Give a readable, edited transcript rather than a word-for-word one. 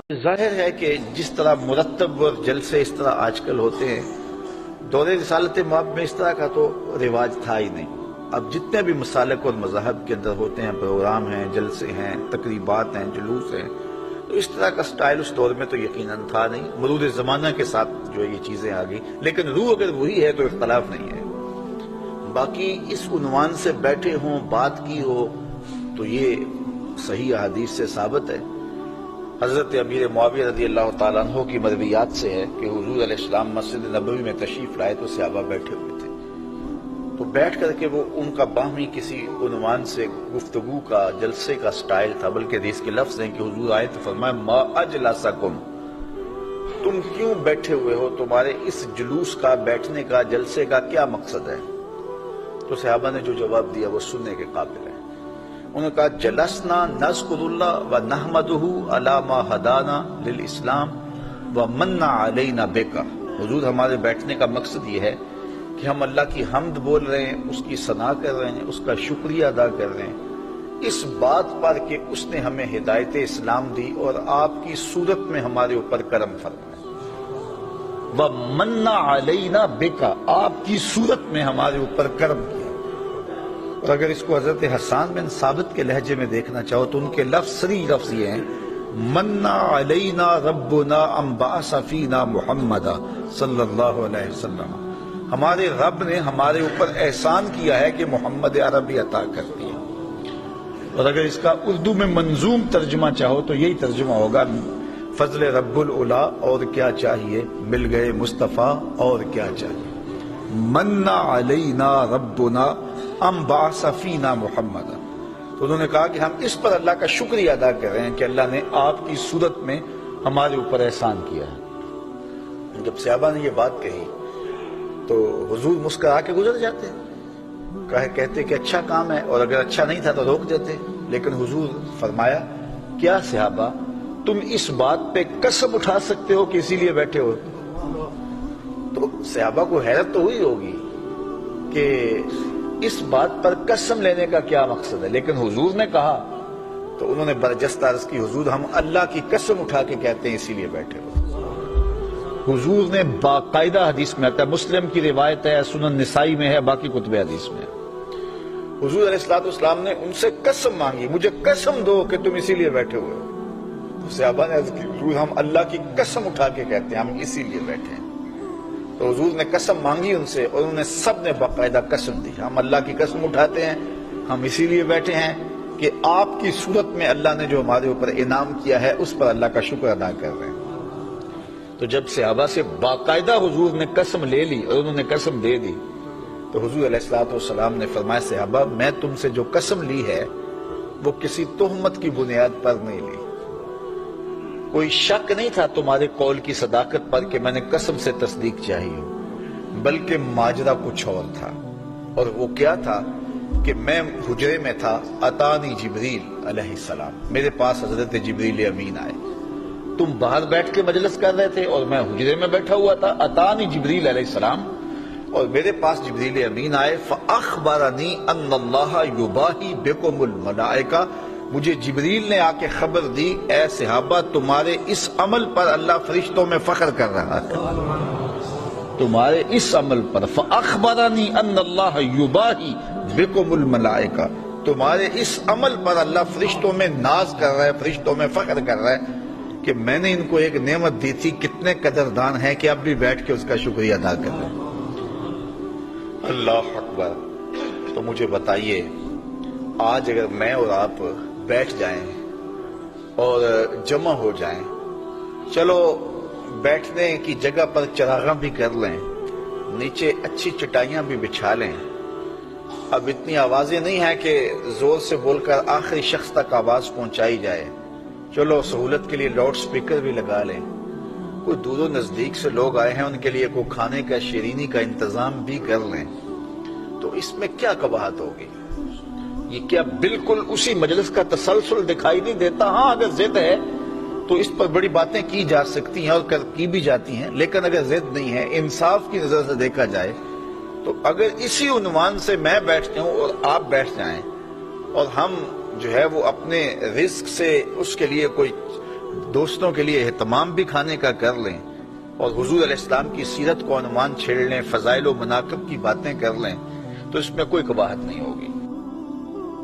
ظاہر ہے کہ جس طرح مرتب اور جلسے اس طرح آج کل ہوتے ہیں، دور رسالت مآب میں اس طرح کا تو رواج تھا ہی نہیں۔ اب جتنے بھی مسالک اور مذاہب کے اندر ہوتے ہیں، پروگرام ہیں، جلسے ہیں، تقریبات ہیں، جلوس ہیں، تو اس طرح کا سٹائل اس دور میں تو یقیناً تھا نہیں۔ مرور زمانہ کے ساتھ جو یہ چیزیں آ گئی، لیکن روح اگر وہی ہے تو اختلاف نہیں ہے۔ باقی اس عنوان سے بیٹھے ہوں، بات کی ہو، تو یہ صحیح احادیث سے ثابت ہے۔ حضرت امیر معاویہ رضی اللہ تعالیٰ عنہ کی مرویات سے ہے کہ حضور علیہ السلام مسجد نبوی میں تشریف لائے تو صحابہ بیٹھے ہوئے تھے، تو بیٹھ کر کے وہ ان کا باہمی کسی عنوان سے گفتگو کا، جلسے کا سٹائل تھا، بلکہ حدیث کے لفظ ہیں کہ حضور آئے تو فرمایا ما اجلسکم، تم کیوں بیٹھے ہوئے ہو، تمہارے اس جلوس کا، بیٹھنے کا، جلسے کا کیا مقصد ہے؟ تو صحابہ نے جو جواب دیا وہ سننے کے قابل ہے۔ انہوں نے کہا جلسنا نذکر اللہ و نحمدہ علی ما ہدانا للاسلام و من علینا بکا، حضور ہمارے بیٹھنے کا مقصد یہ ہے کہ ہم اللہ کی حمد بول رہے ہیں، اس کی ثنا کر رہے ہیں، اس کا شکریہ ادا کر رہے ہیں اس بات پر کہ اس نے ہمیں ہدایت اسلام دی اور آپ کی صورت میں ہمارے اوپر کرم فرمایا، وَمَنَّ عَلَيْنَا بِكَ، آپ کی صورت میں ہمارے اوپر کرم کیا۔ اور اگر اس کو حضرت حسان بن ثابت کے لہجے میں دیکھنا چاہو تو ان کے لفظ، صریح لفظ یہ ہیں مَنَّ عَلَيْنَا رَبُّنَا أَن بَعَثَ فِينَا مُحَمَّدًا صلی اللہ علیہ وسلم، ہمارے رب نے ہمارے اوپر احسان کیا ہے کہ محمد عربی عطا کر دیا۔ اور اگر اس کا اردو میں منظوم ترجمہ چاہو تو یہی ترجمہ ہوگا فضل رب العلا اور کیا چاہیے، مل گئے مصطفیٰ اور کیا چاہیے۔ من علینا ربنا ام بعث فینا محمد، تو انہوں نے کہا کہ ہم اس پر اللہ کا شکریہ ادا کر رہے ہیں کہ اللہ نے آپ کی صورت میں ہمارے اوپر احسان کیا ہے۔ جب صحابہ نے یہ بات کہی تو حضور مسکرا کے گزر جاتے، کہتے کہ اچھا کام ہے، اور اگر اچھا نہیں تھا تو روک دیتے، لیکن حضور فرمایا کیا صحابہ تم اس بات پہ قسم اٹھا سکتے ہو کہ اسی لیے بیٹھے ہو؟ تو صحابہ کو حیرت تو ہوئی ہوگی کہ اس بات پر قسم لینے کا کیا مقصد ہے، لیکن حضور نے کہا تو انہوں نے برجستہ عرض کی حضور ہم اللہ کی قسم اٹھا کے کہتے ہیں اسی لیے بیٹھے ہو۔ حضور نے باقاعدہ حدیث میں آتا ہے، مسلم کی روایت ہے، سنن نسائی میں ہے، باقی کتب حدیث میں ہے، حضور علیہ السلام نے ان سے قسم مانگی، مجھے قسم دو کہ تم اسی لیے بیٹھے ہوئے ہو۔ تو صحابہ نے عرض کی حضور ہم اللہ کی قسم اٹھا کے کہتے ہیں ہم اسی لیے بیٹھے ہیں۔ تو حضور نے قسم مانگی ان سے، اور انہوں نے سب نے باقاعدہ قسم دی، ہم اللہ کی قسم اٹھاتے ہیں، ہم اسی لیے بیٹھے ہیں کہ آپ کی صورت میں اللہ نے جو ہمارے اوپر انعام کیا ہے اس پر اللہ کا شکر ادا کر رہے ہیں۔ تو جب صحابہ سے باقاعدہ حضور نے قسم لے لی اور انہوں نے قسم دے دی تو حضور علیہ السلام نے فرمایا صحابہ میں تم سے جو قسم لی ہے وہ کسی تہمت کی بنیاد پر نہیں لی، کوئی شک نہیں تھا تمہارے قول کی صداقت پر کہ میں نے قسم سے تصدیق چاہی ہو، بلکہ ماجرا کچھ اور تھا، اور وہ کیا تھا کہ میں حجرے میں تھا، اتانی جبریل علیہ السلام، میرے پاس حضرت جبریل امین آئے، تم باہر بیٹھ کے مجلس کر رہے تھے اور میں حجرے میں بیٹھا ہوا تھا، اتانی جبریل علیہ السلام، اور میرے پاس جبریل امین آئے، فاخبرنی ان اللہ یباہی بکم الملائکہ، مجھے جبریل نے آ کے خبر دی اے صحابہ تمہارے اس عمل پر اللہ فرشتوں میں فخر کر رہا ہے، تمہارے اس عمل پر، فاخبرنی ان اللہ یباہی بکم الملائکہ، تمہارے اس عمل پر اللہ فرشتوں میں ناز کر رہا ہے، فرشتوں میں فخر کر رہا ہے کہ میں نے ان کو ایک نعمت دی تھی، کتنے قدردان ہیں کہ اب بھی بیٹھ کے اس کا شکریہ ادا کر رہے ہیں۔ اللہ اکبر۔ تو مجھے بتائیے آج اگر میں اور آپ بیٹھ جائیں اور جمع ہو جائیں، چلو بیٹھنے کی جگہ پر چراغاں بھی کر لیں، نیچے اچھی چٹائیاں بھی بچھا لیں، اب اتنی آوازیں نہیں ہیں کہ زور سے بول کر آخری شخص تک آواز پہنچائی جائے، چلو سہولت کے لیے لاؤڈ سپیکر بھی لگا لیں، کوئی دور و نزدیک سے لوگ آئے ہیں ان کے لیے کوئی کھانے کا، شیرینی کا انتظام بھی کر لیں، تو اس میں کیا قباحت ہوگی؟ یہ کیا بالکل اسی مجلس کا تسلسل دکھائی نہیں دیتا؟ ہاں اگر ضد ہے تو اس پر بڑی باتیں کی جا سکتی ہیں اور کی بھی جاتی ہیں، لیکن اگر ضد نہیں ہے، انصاف کی نظر سے دیکھا جائے تو اگر اسی عنوان سے میں بیٹھتا ہوں اور آپ بیٹھ جائیں اور ہم جو ہے وہ اپنے رزق سے اس کے لیے کوئی دوستوں کے لیے اہتمام بھی کھانے کا کر لیں اور حضور علیہ السلام کی سیرت کو عنوان چھیڑ لیں، فضائل و مناقب کی باتیں کر لیں، تو اس میں کوئی قباحت نہیں ہوگی۔